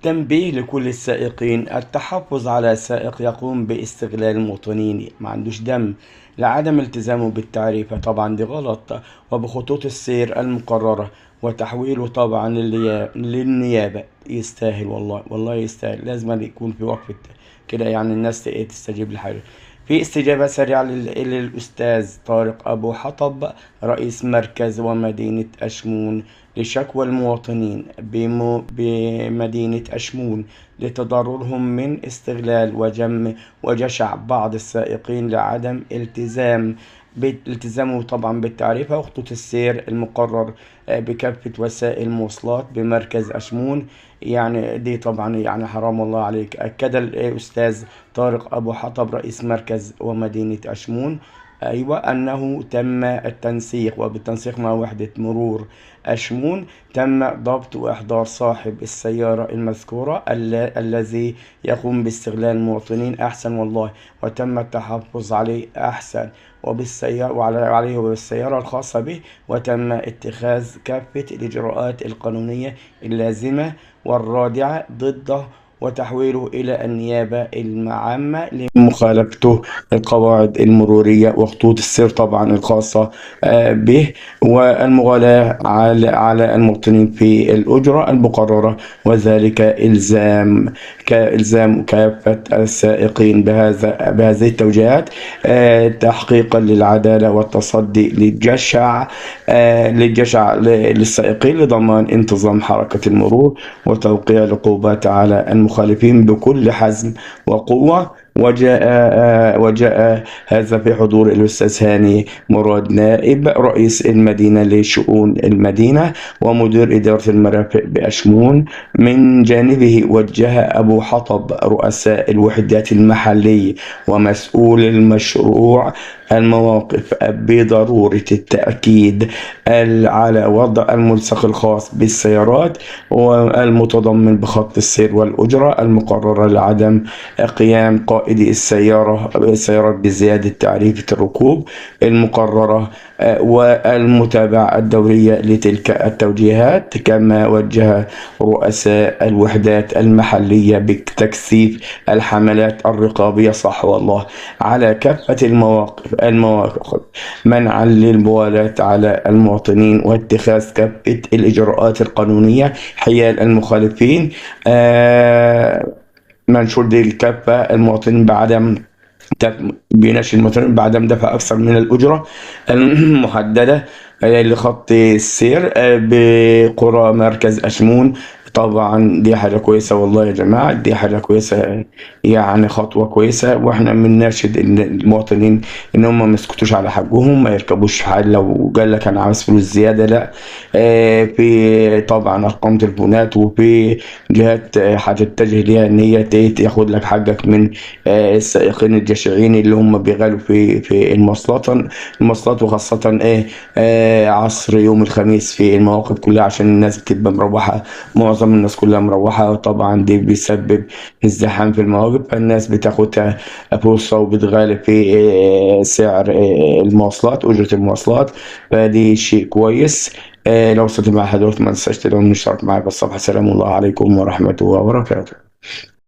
تنبيه لكل السائقين: التحفظ على سائق يقوم باستغلال المواطنين ما عندوش دم لعدم التزامه بالتعريفة، طبعا دي غلط، وبخطوط السير المقررة، وتحويله طبعا للنيابة. يستاهل والله، والله يستاهل. لازم يكون في وقفة كده، يعني الناس تستجيب لحاجة. في استجابة سريعة للأستاذ طارق أبو حطب رئيس مركز ومدينة أشمون لشكوى المواطنين بمدينة أشمون لتضررهم من استغلال وجشع بعض السائقين لعدم التزامه طبعا بالتعريفة وخطوط السير المقرر بكافة وسائل المواصلات بمركز أشمون. يعني دي طبعا يعني حرام الله عليك. أكد الأستاذ طارق أبو حطب رئيس مركز ومدينة أشمون أيوة أنه تم التنسيق، وبالتنسيق مع وحدة مرور أشمون تم ضبط وإحضار صاحب السيارة المذكورة الذي يقوم باستغلال المواطنين. أحسن والله. وتم التحفظ عليه أحسن وعليه وبالسيارة الخاصة به، وتم اتخاذ كافة الإجراءات القانونية اللازمة والرادعة ضده، وتحويله إلى النيابة العامة لمخالفته القواعد المرورية وخطوط السير طبعا الخاصة به، والمغالاة على المواطنين في الأجرة المقررة، وذلك كإلزام كافة السائقين بهذه التوجيهات تحقيقا للعدالة والتصدي للجشع للسائقين لضمان انتظام حركة المرور وتوقيع العقوبات على المخالفين بكل حزم وقوة. وجاء هذا في حضور الأستاذ هاني مراد نائب رئيس المدينة لشؤون المدينة ومدير إدارة المرافق بأشمون. من جانبه وجه أبو حطب رؤساء الوحدات المحلية ومسؤول المشروع المواقف بضرورة التأكيد على وضع الملصق الخاص بالسيارات والمتضمن بخط السير والأجرة المقررة لعدم قيام قائدي السيارات بزيادة تعريفة الركوب المقررة والمتابعة الدورية لتلك التوجيهات. كما وجه رؤساء الوحدات المحلية بتكثيف الحملات الرقابية صح والله على كافة المواقف منعا للموالاة على المواطنين واتخاذ كافة الإجراءات القانونية حيال المخالفين. منشور دي الكافة المواطنين بيناشد المواطنين بعدم دفع أكثر من الأجرة المحددة لخط السير بقرى مركز أشمون. طبعا دي حاجة كويسة والله يا جماعة، دي حاجة كويسة، يعني خطوة كويسة. واحنا بنناشد المواطنين ان هم ما يسكتوش على حقهم، ما يركبوش حاجة لو قال لك انا عاوز فلوس زيادة، لا. في طبعا ارقام تليفونات وفي جهات هتتجه ليها ان هي تاخد لك حقك من السائقين الجشعين اللي هم بيغالوا في المواصلات وخاصة عصر يوم الخميس في المواقف كلها عشان الناس بتبقى مروحة، معظم الناس كلها مروحة، وطبعا دي بيسبب ازدحام في المواقف، فالناس بتاخدها فرصة وبتغالب في سعر المواصلات، أجرة المواصلات. فدي شيء كويس. لو وصلت مع حضرتك ما تنساش تشترك معايا بالصفحة. سلام الله عليكم ورحمة الله وبركاته.